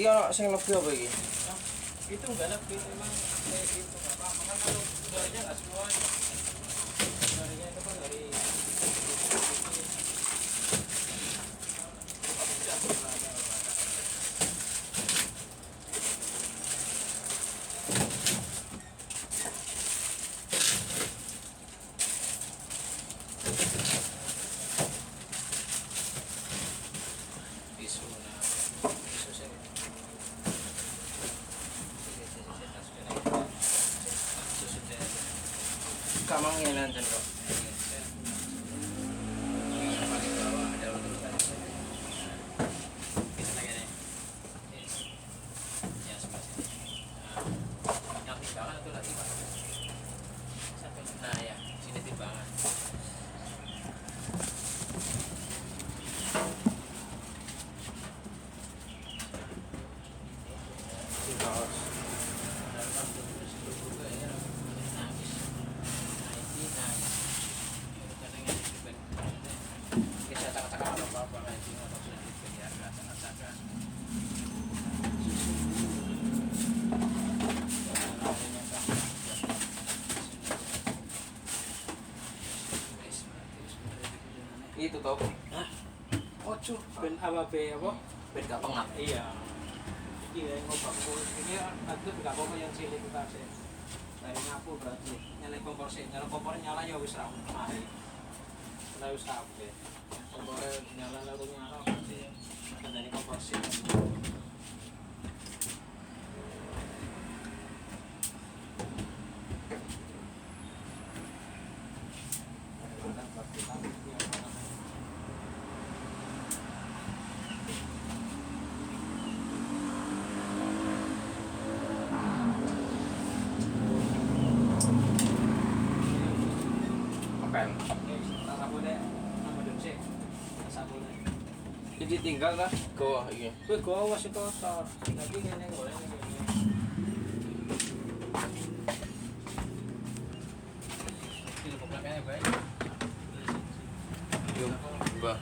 Iki ana sing lebih apa iki? Itu enggak lebih memang kayak gitu enggak apa-apa kan kalau suaranya enggak semuanya. Suaranya itu kan dari Kamang ngelan jan kok. Nah ya, sini timbangan. Itu toh. Hah? Ojo ben apa be apa? Ben gak pengap. Iya. Iya, ngobrol ini aku enggak apa-apa yang cilik kita sih. Dari ngapu berarti nyalain kompor sih. Nyala kompornya nyala ya wis ra mari. Lah wis kabeh. Kompornya nyala lalu nyala berarti dari kompor sih. Open. Jadi tinggal lah goa iki. Kuwi go wis kotor. Tapi ngene golek ngene. Ini kompleknya baik. Yo, Mbah.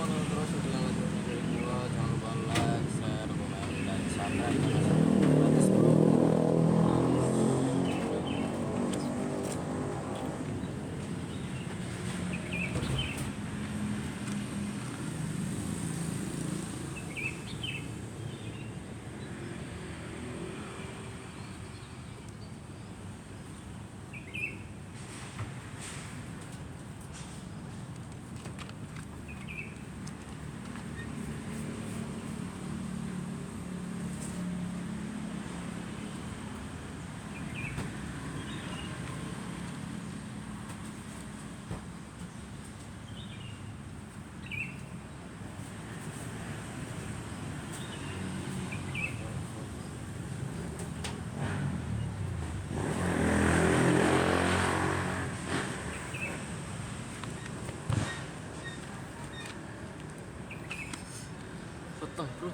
Terus jangan lupa like, share, komen, dan subscribe. Foto, bro.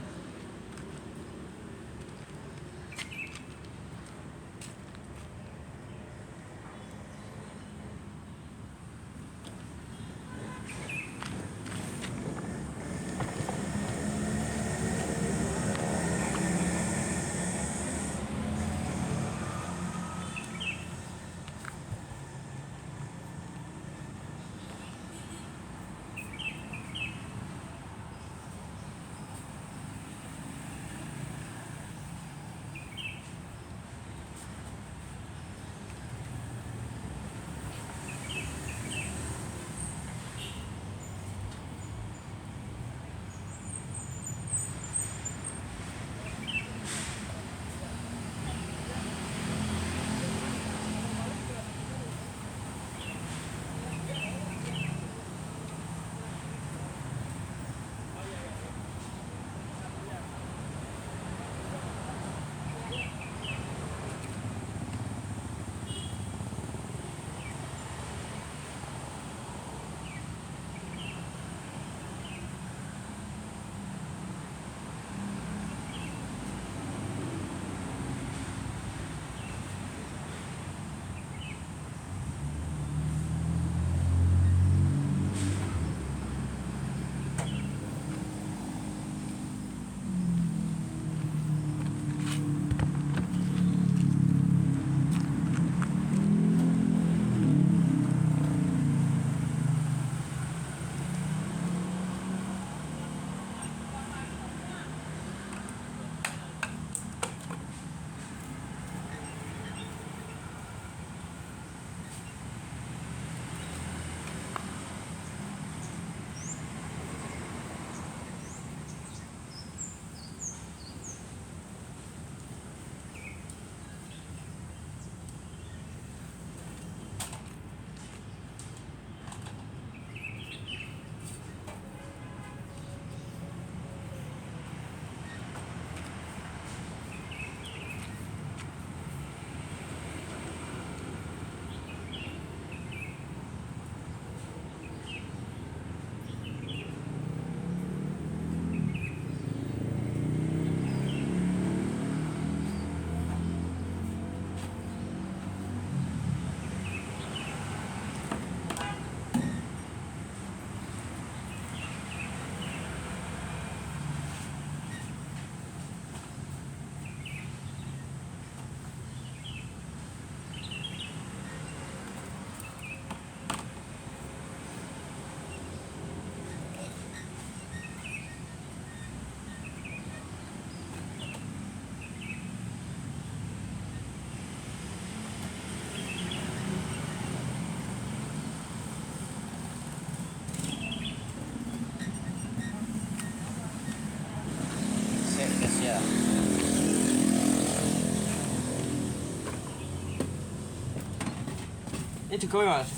juga Mas.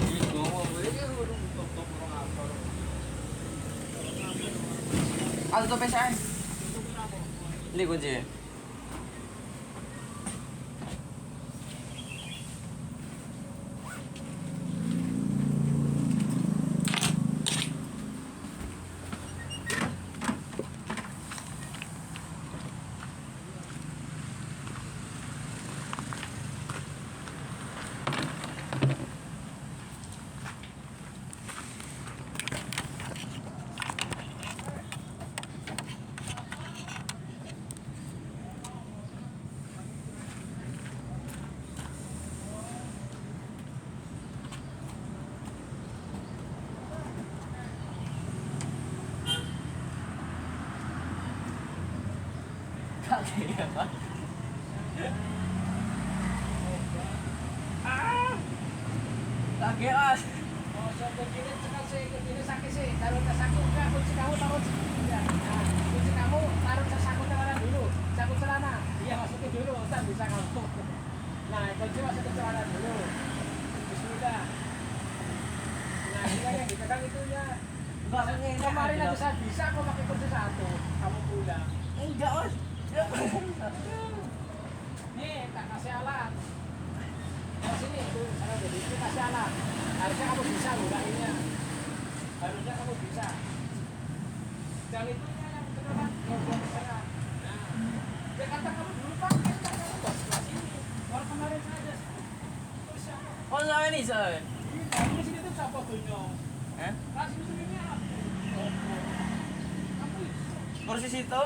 Ini gowo iki urung tutup urung apa. Ada tuh PSN. Ini kunci. Lagi as. Oh, so begini cekal sih, begini sakit sih. Taruh tas aku, enggak, kunci kamu taruh ya. Nah, kunci kamu taruh tas aku celana dulu. Saku celana. Iya, masukin dulu, entar bisa kamu. Nah, kunci masukin celana dulu. Bismillah. Nah, ini yang dipegang itu ya. Kemarin aja saya bisa kok pakai kunci satu. Kamu pulang. Enggak Mas. Nih, tak kasih alat. Yang sini itu, sana jadi ini kasih alat. Harusnya kamu bisa ngurangnya. Harusnya kamu bisa. Dan itu yang beneran yang buat sana. Nah, dia kata kamu dulu pakai, kan kamu buat sebelah sini. Orang kemarin saja. Terus siapa? Oh, sama ini Son. Ini sini tuh siapa punya? Hah? Kasih mesinnya apa? Kamu itu. Kursi situ.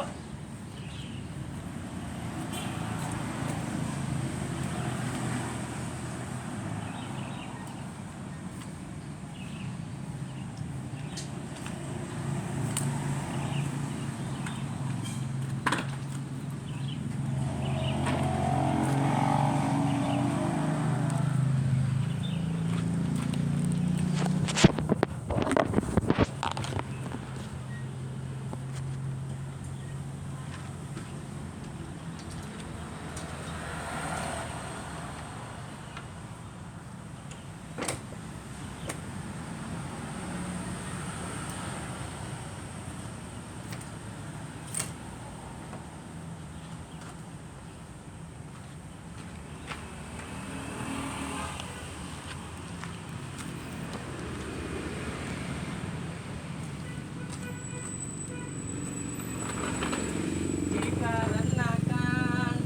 Dikarenakan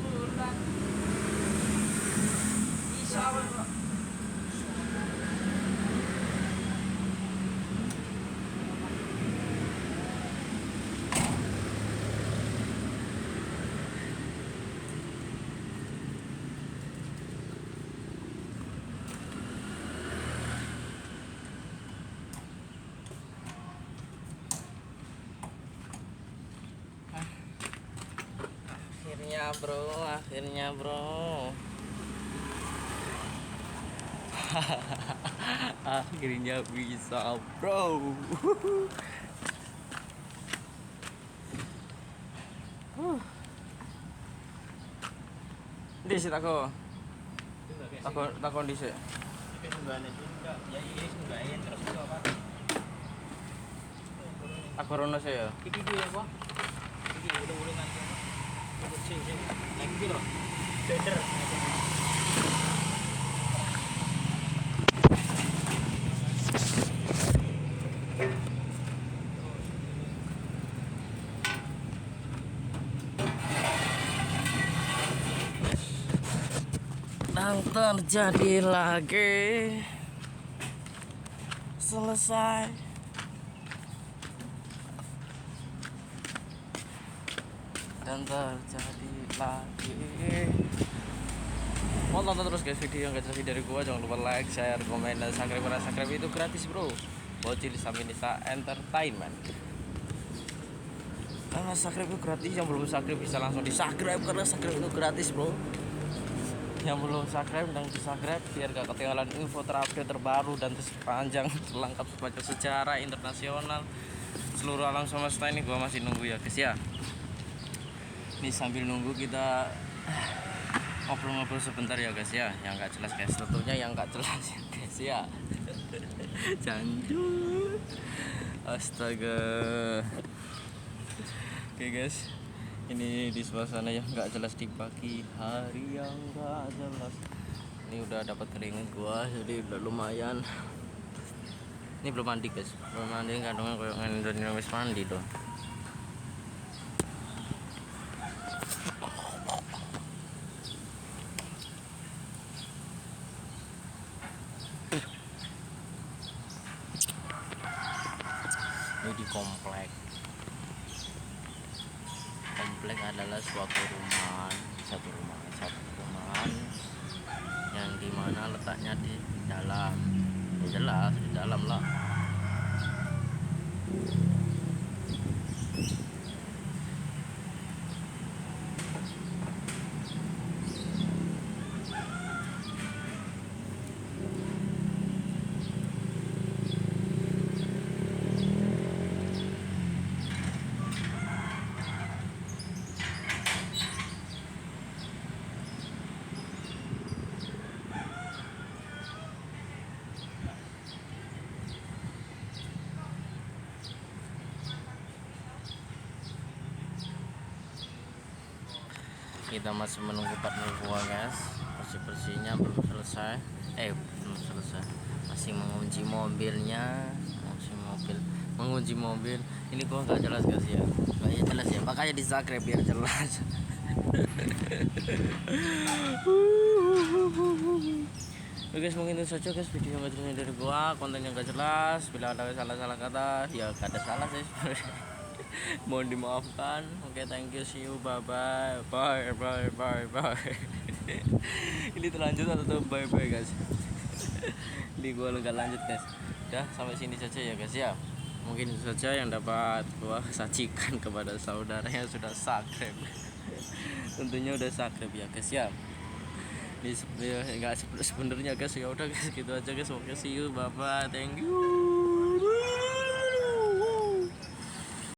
bulan Isya. Akhirnya bro. Akhirnya bisa bro. Di sini takon di sini. Aku rono saya. Iki dia apa? Iki udah nanti. Sing lagi gitu loh. Bender. Dan terjadi lagi. Selesai. Dan terjadi lagi. Mau tonton terus guys video yang gak jelas dari gua, jangan lupa like, share, komen, dan subscribe. Karena subscribe itu gratis bro. Bocil Saminisa Entertainment. Karena subscribe itu gratis, yang belum subscribe bisa langsung di subscribe karena subscribe itu gratis bro. Yang belum subscribe dan di subscribe biar gak ketinggalan info terupdate terbaru dan terpanjang terlengkap sepanjang sejarah internasional seluruh alam semesta ini. Gua masih nunggu ya guys ya. Ini sambil nunggu kita ngobrol-ngobrol sebentar ya guys ya, yang nggak jelas guys, tentunya yang nggak jelas ya guys ya. Janjul, astaga. Oke guys, ini di suasana yang nggak jelas di pagi hari yang nggak jelas. Ini udah dapat keringet gua, jadi udah lumayan. Ini belum mandi guys, belum mandi, kandungan kayak ngene wis mandi tuh. Ini di komplek. Komplek adalah suatu satu rumahan yang dimana letaknya di dalam. Ya jelas di dalam lah. Kita masih menunggu partner gua guys, bersihnya belum selesai, masih mengunci mobilnya, mengunci mobil. Ini gua nggak jelas guys ya, nggak jelas ya, makanya di subscribe biar jelas. Oke guys, mungkin itu saja guys video yang nggak jelas dari gua, konten yang nggak jelas. Bila ada salah kata, ya gak ada salah sih. Mohon dimaafkan. Oke, thank you, see you, bye. Ini terlanjut atau bye guys? Ini gua nggak lanjut guys. Udah sampai sini saja ya guys ya. Mungkin itu saja yang dapat gua sajikan kepada saudara yang sudah subscribe. Tentunya udah subscribe ya guys ya. Ini enggak sebenarnya guys, ya udah guys gitu aja guys. Oke, see you, bye, thank you.